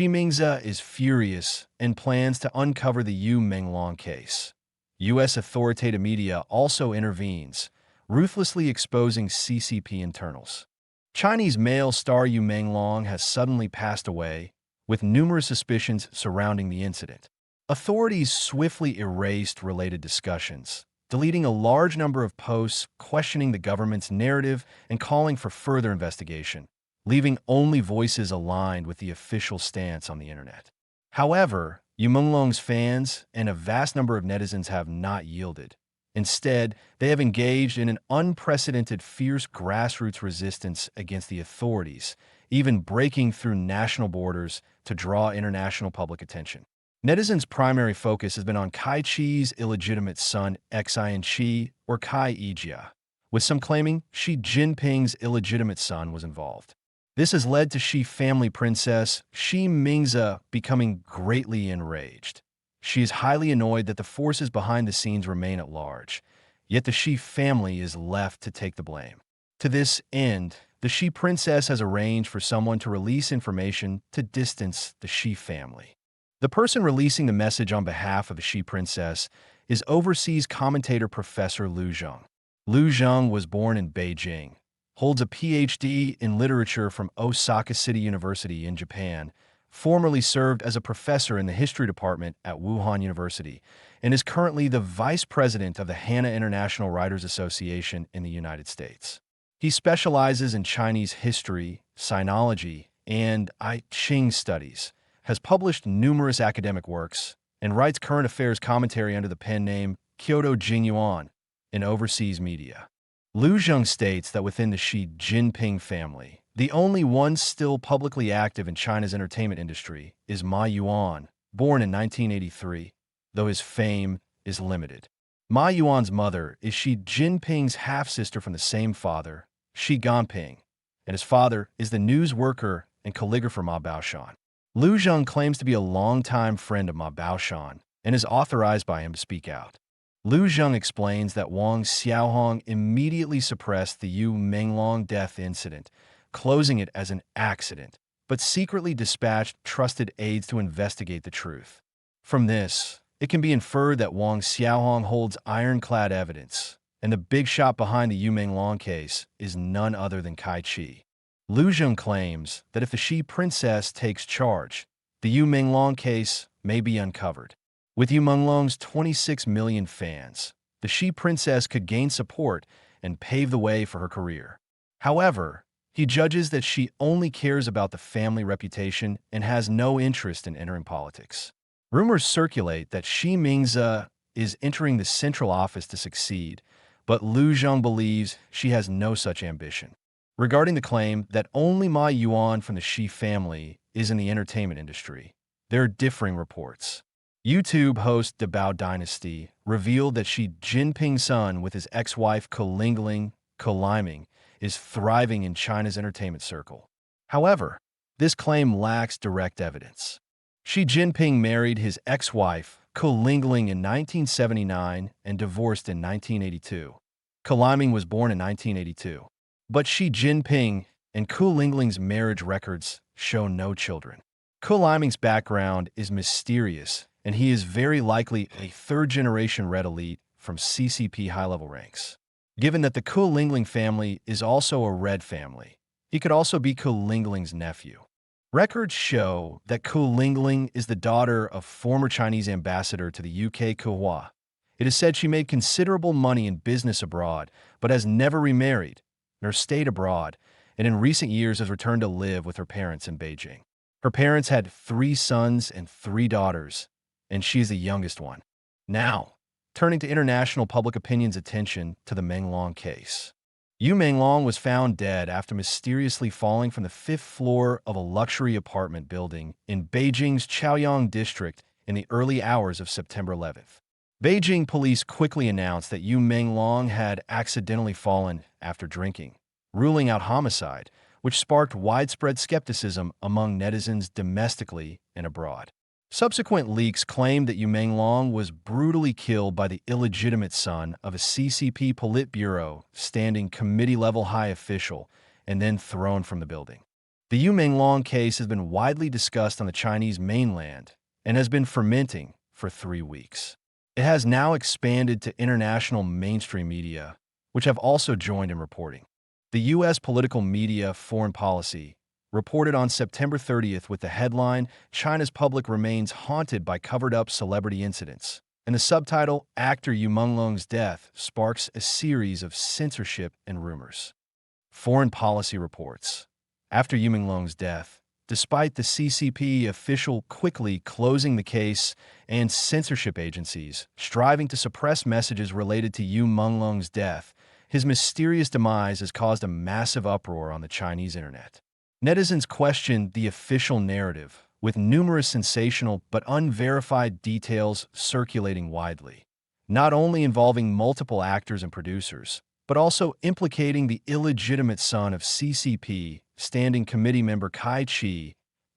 Mingze is furious and plans to uncover the Menglong case. U.S. authoritative media also intervenes, ruthlessly exposing CCP internals. Chinese male star Menglong has suddenly passed away, with numerous suspicions surrounding the incident. Authorities swiftly erased related discussions, deleting a large number of posts questioning the government's narrative and calling for further investigation, leaving only voices aligned with the official stance on the internet. However, Menglong's fans and a vast number of netizens have not yielded. Instead, they have engaged in an unprecedented fierce grassroots resistance against the authorities, even breaking through national borders to draw international public attention. Netizens' primary focus has been on Kai Chi's illegitimate son, Xin, or Kai Ijia, with some claiming Xi Jinping's illegitimate son was involved. This has led to Xi family princess Xi Mingze becoming greatly enraged. She is highly annoyed that the forces behind the scenes remain at large, yet the Xi family is left to take the blame. To this end, the Xi princess has arranged for someone to release information to distance the Xi family. The person releasing the message on behalf of the Xi princess is overseas commentator Professor Lu Jang. Lu Jang was born in Beijing, holds a PhD in literature from Osaka City University in Japan, formerly served as a professor in the history department at Wuhan University, and is currently the vice president of the Hana International Writers Association in the United States. He specializes in Chinese history, sinology, and I Ching studies, has published numerous academic works, and writes current affairs commentary under the pen name Kyoto Jingyuan in overseas media. Lu Jang states that within the Xi Jinping family, the only one still publicly active in China's entertainment industry is Ma Yuan, born in 1983, though his fame is limited. Ma Yuan's mother is Xi Jinping's half-sister from the same father, Xi Jinping, and his father is the news worker and calligrapher Ma Baoshan. Lu Jang claims to be a longtime friend of Ma Baoshan and is authorized by him to speak out. Lu Jang explains that Wang Xiaohong immediately suppressed the Menglong death incident, closing it as an accident, but secretly dispatched trusted aides to investigate the truth. From this, it can be inferred that Wang Xiaohong holds ironclad evidence, and the big shot behind the Menglong case is none other than Kai Chi. Lu Jang claims that if the Xi princess takes charge, the Menglong case may be uncovered. With Menglong's 26 million fans, the Xi princess could gain support and pave the way for her career. However, he judges that she only cares about the family reputation and has no interest in entering politics. Rumors circulate that Xi Mingze is entering the central office to succeed, but Lu Jang believes she has no such ambition. Regarding the claim that only Ma Yuan from the Xi family is in the entertainment industry, there are differing reports. YouTube host The Bao Dynasty revealed that Xi Jinping's son with his ex-wife Liming is thriving in China's entertainment circle. However, this claim lacks direct evidence. Xi Jinping married his ex-wife Ling in 1979 and divorced in 1982. Liming was born in 1982. But Xi Jinping and Ling's marriage records show no children. Liming's background is mysterious, and he is very likely a third-generation red elite from CCP high-level ranks. Given that the Ling family is also a red family, he could also be Ling's nephew. Records show that Ling is the daughter of former Chinese ambassador to the UK Hua. It is said she made considerable money in business abroad, but has never remarried, nor stayed abroad, and in recent years has returned to live with her parents in Beijing. Her parents had 3 sons and 3 daughters, and she is the youngest one. Now, turning to international public opinion's attention to the Menglong case. Menglong was found dead after mysteriously falling from the 5th floor of a luxury apartment building in Beijing's Chaoyang district in the early hours of September 11th. Beijing police quickly announced that Menglong had accidentally fallen after drinking, ruling out homicide, which sparked widespread skepticism among netizens domestically and abroad. Subsequent leaks claimed that Menglong was brutally killed by the illegitimate son of a CCP Politburo standing committee-level high official and then thrown from the building. The Yu Menglong case has been widely discussed on the Chinese mainland and has been fermenting for 3 weeks. It has now expanded to international mainstream media, which have also joined in reporting. The U.S. political media Foreign Policy reported on September 30th with the headline, "China's public remains haunted by covered-up celebrity incidents," and the subtitle, "Actor Yu Menglong's death sparks a series of censorship and rumors." Foreign Policy reports, after Yu Menglong's death, despite the CCP official quickly closing the case and censorship agencies striving to suppress messages related to Yu Menglong's death, his mysterious demise has caused a massive uproar on the Chinese internet. Netizens questioned the official narrative, with numerous sensational but unverified details circulating widely, not only involving multiple actors and producers, but also implicating the illegitimate son of CCP Standing Committee member Kai Chi,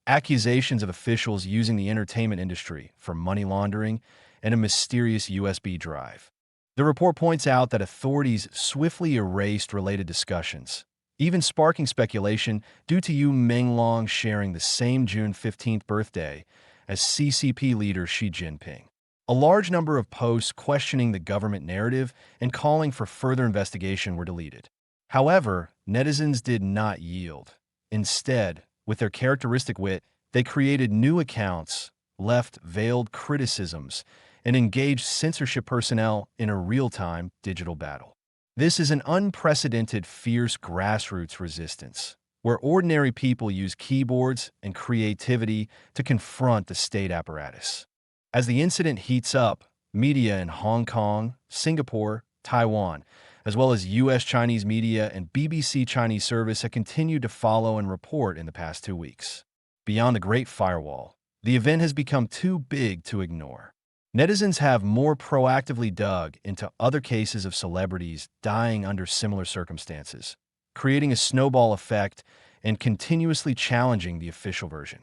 accusations of officials using the entertainment industry for money laundering, and a mysterious USB drive. The report points out that authorities swiftly erased related discussions, even sparking speculation due to Yu Menglong sharing the same June 15th birthday as CCP leader Xi Jinping. A large number of posts questioning the government narrative and calling for further investigation were deleted. However, netizens did not yield. Instead, with their characteristic wit, they created new accounts, left veiled criticisms, and engaged censorship personnel in a real-time digital battle. This is an unprecedented, fierce grassroots resistance, where ordinary people use keyboards and creativity to confront the state apparatus. As the incident heats up, media in Hong Kong, Singapore, Taiwan, as well as U.S. Chinese media and BBC Chinese service have continued to follow and report in the past 2 weeks. Beyond the Great Firewall, the event has become too big to ignore. Netizens have more proactively dug into other cases of celebrities dying under similar circumstances, creating a snowball effect and continuously challenging the official version.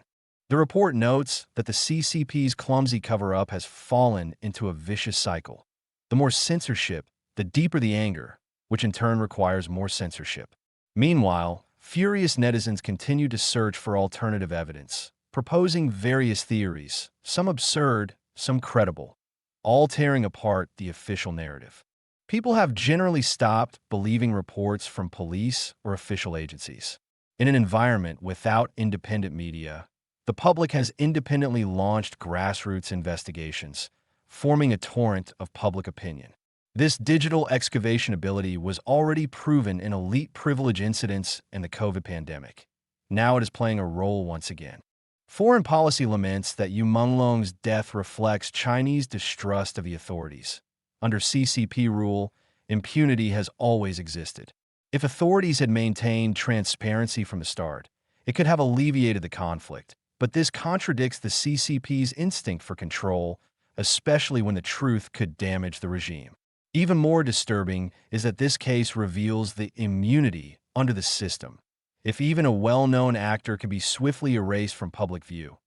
The report notes that the CCP's clumsy cover-up has fallen into a vicious cycle. The more censorship, the deeper the anger, which in turn requires more censorship. Meanwhile, furious netizens continue to search for alternative evidence, proposing various theories, some absurd, some credible, all tearing apart the official narrative. People have generally stopped believing reports from police or official agencies. In an environment without independent media, the public has independently launched grassroots investigations, forming a torrent of public opinion. This digital excavation ability was already proven in elite privilege incidents in the COVID pandemic. Now it is playing a role once again. Foreign Policy laments that Yu Menglong's death reflects Chinese distrust of the authorities. Under CCP rule, impunity has always existed. If authorities had maintained transparency from the start, it could have alleviated the conflict. But this contradicts the CCP's instinct for control, especially when the truth could damage the regime. Even more disturbing is that this case reveals the immunity under the system. If even a well-known actor can be swiftly erased from public view,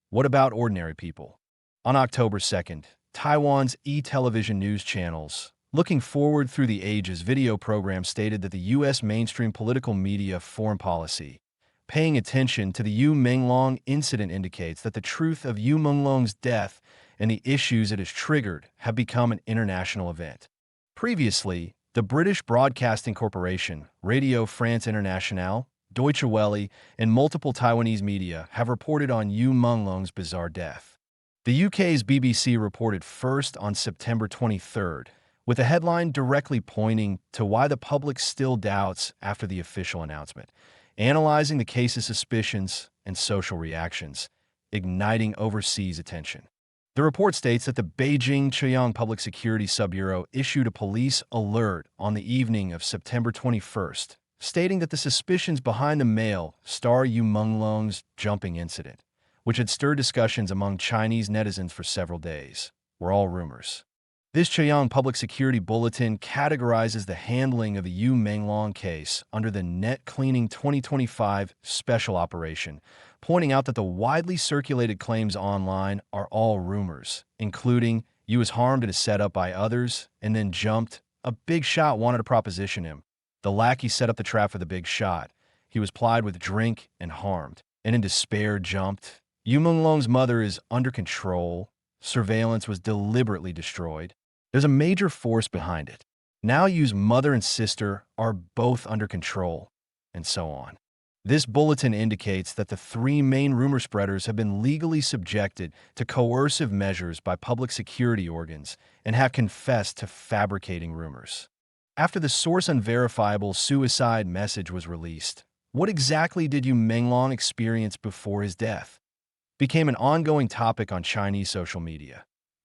what about ordinary people? On October 2nd, Taiwan's e-television news channels, Looking Forward Through the Ages video program, stated that the U.S. mainstream political media Foreign Policy, paying attention to the Yu Menglong incident, indicates that the truth of Yu Menglong's death and the issues it has triggered have become an international event. Previously, the British Broadcasting Corporation, Radio France Internationale, Deutsche Welle, and multiple Taiwanese media have reported on Yu Menglong's bizarre death. The UK's BBC reported first on September 23rd, with a headline directly pointing to why the public still doubts after the official announcement, analyzing the case's suspicions and social reactions, igniting overseas attention. The report states that the Beijing Chaoyang Public Security Subbureau issued a police alert on the evening of September 21st, stating that the suspicions behind the male star Yu Menglong's jumping incident, which had stirred discussions among Chinese netizens for several days, were all rumors. This Chaoyang Public Security Bulletin categorizes the handling of the Yu Menglong case under the Net Cleaning 2025 Special Operation, pointing out that the widely circulated claims online are all rumors, including Yu was harmed and is set up by others and then jumped. A big shot wanted to proposition him. The lackey set up the trap for the big shot. He was plied with drink and harmed, and in despair jumped. Menglong's mother is under control. Surveillance was deliberately destroyed. There's a major force behind it. Now Yu's mother and sister are both under control, and so on. This bulletin indicates that the three main rumor spreaders have been legally subjected to coercive measures by public security organs and have confessed to fabricating rumors. After the source unverifiable suicide message was released, what exactly did Menglong experience before his death? Became an ongoing topic on Chinese social media.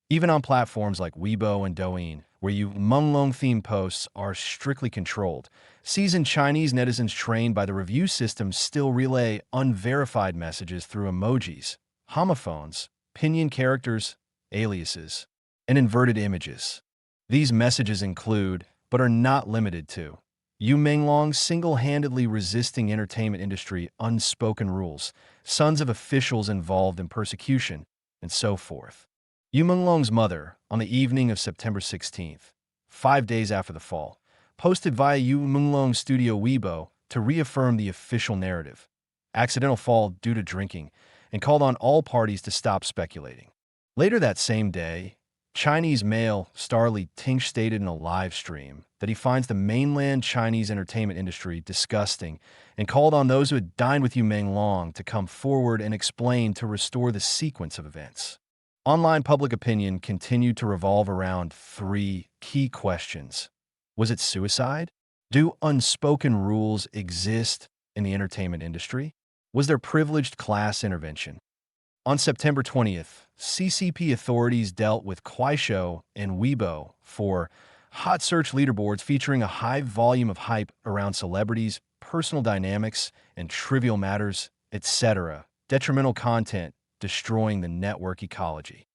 Even on platforms like Weibo and Douyin, where Menglong-themed posts are strictly controlled, seasoned Chinese netizens trained by the review system still relay unverified messages through emojis, homophones, pinyin characters, aliases, and inverted images. These messages include, but are not limited to, Menglong single-handedly resisting entertainment industry unspoken rules, sons of officials involved in persecution, and so forth. Menglong's mother, on the evening of September 16th, 5 days after the fall, posted via Menglong's studio Weibo to reaffirm the official narrative, accidental fall due to drinking, and called on all parties to stop speculating. Later that same day, Chinese male Starly Ting stated in a live stream that he finds the mainland Chinese entertainment industry disgusting and called on those who had dined with Menglong to come forward and explain to restore the sequence of events. Online public opinion continued to revolve around three key questions. Was it suicide? Do unspoken rules exist in the entertainment industry? Was there privileged class intervention? On September 20th, CCP authorities dealt with Kuaishou and Weibo for hot search leaderboards featuring a high volume of hype around celebrities, personal dynamics, and trivial matters, etc., detrimental content destroying the network ecology.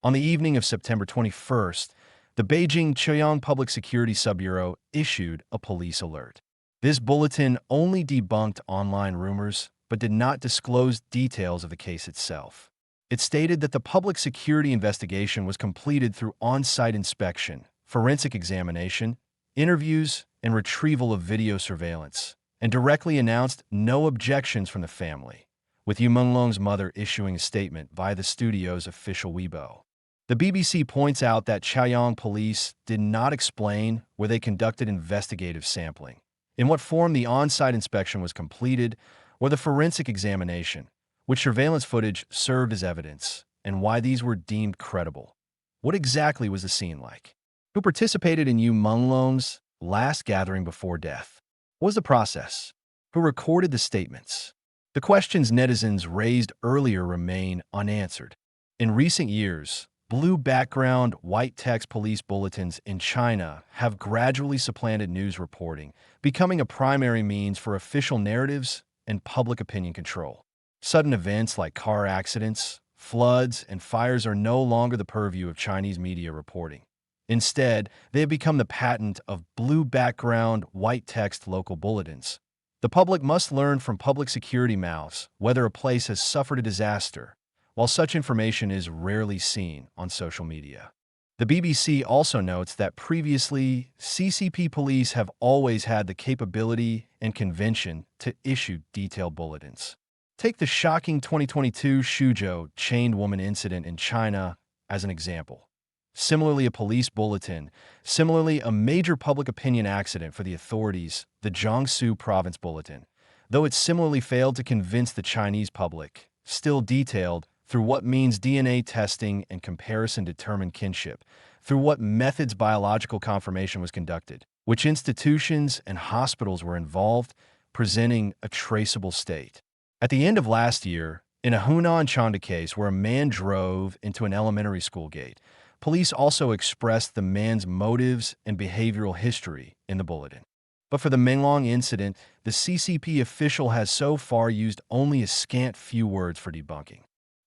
On the evening of September 21st, the Beijing Chuyang Public Security Subbureau issued a police alert. This bulletin only debunked online rumors, but did not disclose details of the case itself. It stated that the public security investigation was completed through on-site inspection, forensic examination, interviews, and retrieval of video surveillance, and directly announced no objections from the family, with Menglong's mother issuing a statement via the studio's official Weibo. The BBC points out that Chaoyang police did not explain where they conducted investigative sampling, in what form the on-site inspection was completed, or the forensic examination, which surveillance footage served as evidence, and why these were deemed credible. What exactly was the scene like? Who participated in Menglong's last gathering before death? What was the process? Who recorded the statements? The questions netizens raised earlier remain unanswered. In recent years, blue background, white text police bulletins in China have gradually supplanted news reporting, becoming a primary means for official narratives and public opinion control. Sudden events like car accidents, floods, and fires are no longer the purview of Chinese media reporting. Instead, they have become the patent of blue background, white text local bulletins. The public must learn from public security mouths whether a place has suffered a disaster, while such information is rarely seen on social media. The BBC also notes that previously, CCP police have always had the capability and convention to issue detailed bulletins. Take the shocking 2022 Suzhou chained woman incident in China as an example. Similarly, a police bulletin, similarly a major public opinion accident for the authorities, the Jiangsu Province Bulletin, though it similarly failed to convince the Chinese public, still detailed through what means DNA testing and comparison determined kinship, through what methods biological confirmation was conducted, which institutions and hospitals were involved, presenting a traceable state. At the end of last year, in a Hunan Chanda case where a man drove into an elementary school gate, police also expressed the man's motives and behavioral history in the bulletin. But for the Menglong incident, the CCP official has so far used only a scant few words for debunking.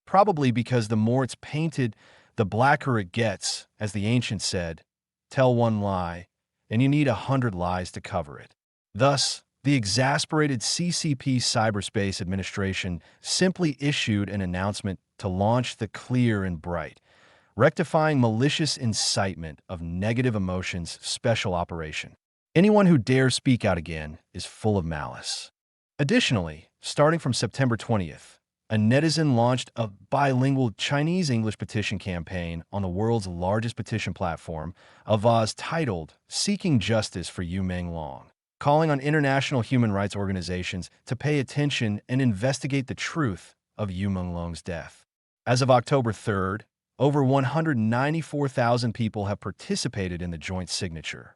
Probably because the more it's painted, the blacker it gets, as the ancients said, tell one lie, and you need 100 lies to cover it. Thus, the exasperated CCP Cyberspace Administration simply issued an announcement to launch the clear and bright, rectifying malicious incitement of negative emotions special operation. Anyone who dares speak out again is full of malice. Additionally, starting from September 20th, a netizen launched a bilingual Chinese-English petition campaign on the world's largest petition platform, Avaaz, titled Seeking Justice for Yu Menglong, calling on international human rights organizations to pay attention and investigate the truth of Yu Menglong's death. As of October 3rd, over 194,000 people have participated in the joint signature.